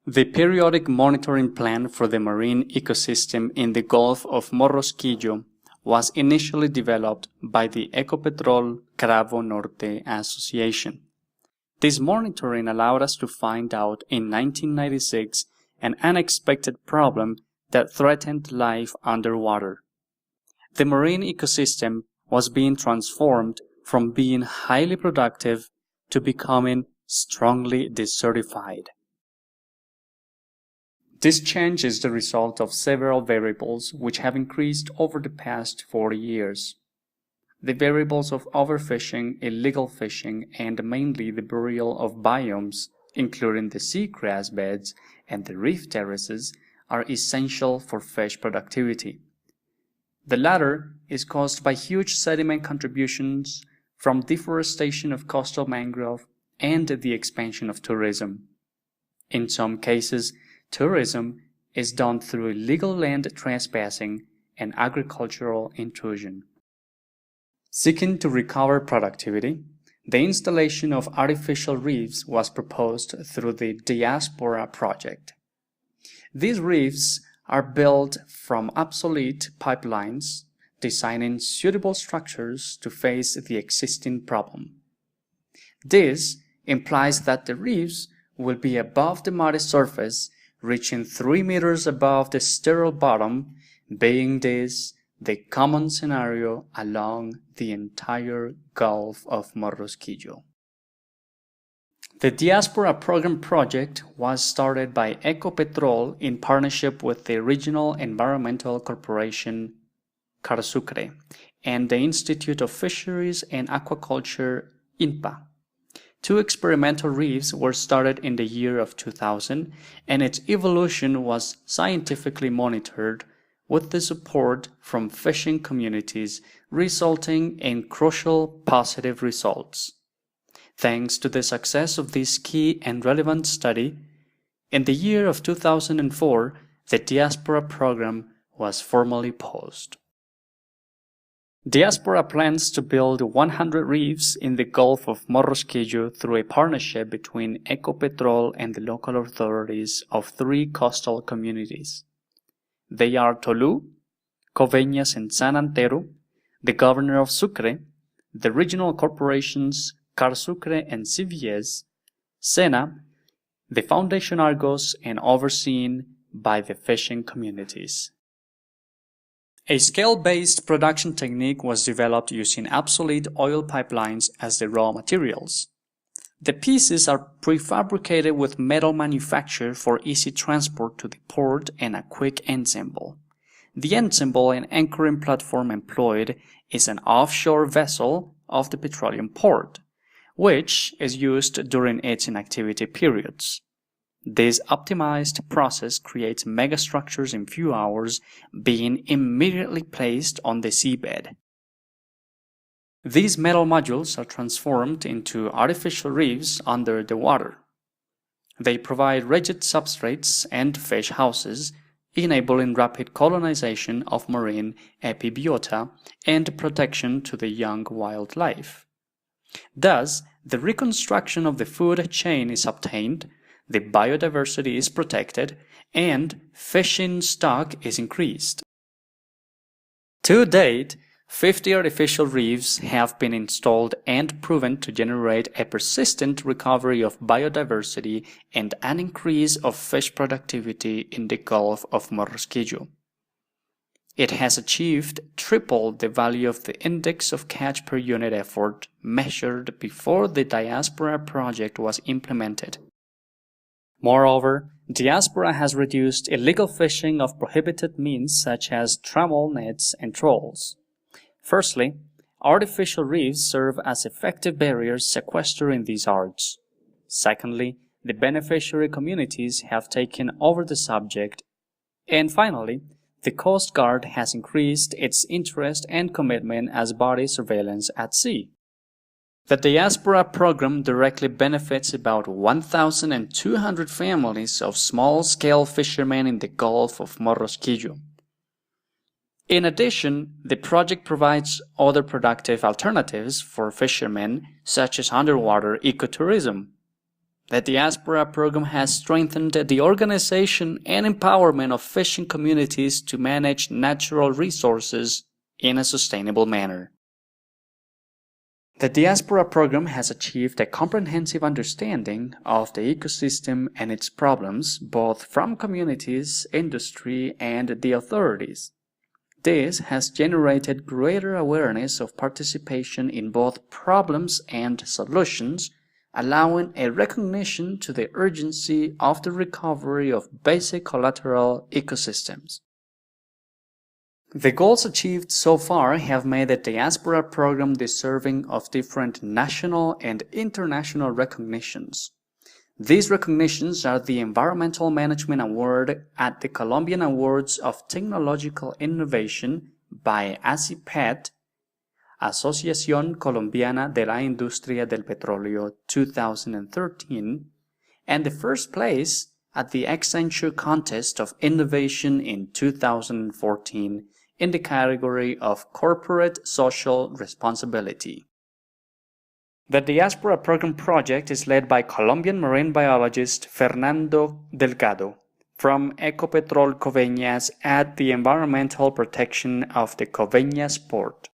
The periodic monitoring plan for the marine ecosystem in the Gulf of Morrosquillo was initially developed by the Ecopetrol Cravo Norte Association. This monitoring allowed us to find out in 1996 an unexpected problem that threatened life underwater. The marine ecosystem was being transformed from being highly productive to becoming strongly desertified. This change is the result of several variables which have increased over the past 40 years. The variables of overfishing, illegal fishing, and mainly the burial of biomes, including the seagrass beds and the reef terraces, are essential for fish productivity. The latter is caused by huge sediment contributions from deforestation of coastal mangrove and the expansion of tourism. In some cases, tourism is done through illegal land trespassing and agricultural intrusion. Seeking to recover productivity, the installation of artificial reefs was proposed through the Diáspora project. These reefs are built from obsolete pipelines, designing suitable structures to face the existing problem. This implies that the reefs will be above the muddy surface, reaching 3 meters above the sterile bottom, being this the common scenario along the entire Gulf of Morrosquillo. The Diaspora Program project was started by Ecopetrol in partnership with the Regional Environmental Corporation Carsucre and the Institute of Fisheries and Aquaculture INPA. 2 experimental reefs were started in the year of 2000, and its evolution was scientifically monitored with the support from fishing communities, resulting in crucial positive results. Thanks to the success of this key and relevant study, in the year of 2004, the Diaspora program was formally paused. Diaspora plans to build 100 reefs in the Gulf of Morrosquillo through a partnership between Ecopetrol and the local authorities of 3 coastal communities. They are Tolú, Coveñas and San Antero, the governor of Sucre, the regional corporations Carsucre and CVS, Sena, the Foundation Argos, and overseen by the fishing communities. A scale-based production technique was developed using obsolete oil pipelines as the raw materials. The pieces are prefabricated with metal manufacture for easy transport to the port and a quick ensemble. The ensemble and anchoring platform employed is an offshore vessel of the petroleum port, which is used during its inactivity periods. This optimized process creates megastructures in few hours, being immediately placed on the seabed. These metal modules are transformed into artificial reefs under the water. They provide rigid substrates and fish houses, enabling rapid colonization of marine epibiota and protection to the young wildlife. Thus, the reconstruction of the food chain is obtained, the biodiversity is protected, and fishing stock is increased. To date, 50 artificial reefs have been installed and proven to generate a persistent recovery of biodiversity and an increase of fish productivity in the Gulf of Morrosquillo. It has achieved triple the value of the index of catch per unit effort measured before the Diaspora project was implemented. Moreover, Diaspora has reduced illegal fishing of prohibited means such as trammel nets and trolls. Firstly, artificial reefs serve as effective barriers sequestering these arts. Secondly, the beneficiary communities have taken over the subject. And finally, the Coast Guard has increased its interest and commitment as body surveillance at sea. The Diaspora program directly benefits about 1,200 families of small-scale fishermen in the Gulf of Morrosquillo. In addition, the project provides other productive alternatives for fishermen, such as underwater ecotourism. The Diáspora program has strengthened the organization and empowerment of fishing communities to manage natural resources in a sustainable manner. The Diáspora program has achieved a comprehensive understanding of the ecosystem and its problems, both from communities, industry, and the authorities. This has generated greater awareness of participation in both problems and solutions, allowing a recognition to the urgency of the recovery of basic collateral ecosystems. The goals achieved so far have made the Diaspora program deserving of different national and international recognitions. These recognitions are the Environmental Management Award at the Colombian Awards of Technological Innovation by ACIPET, Asociación Colombiana de la Industria del Petróleo 2013, and the first place at the Accenture Contest of Innovation in 2014 in the category of Corporate Social Responsibility. The Diaspora Program project is led by Colombian marine biologist Fernando Delgado from Ecopetrol Coveñas at the Environmental Protection of the Coveñas Port.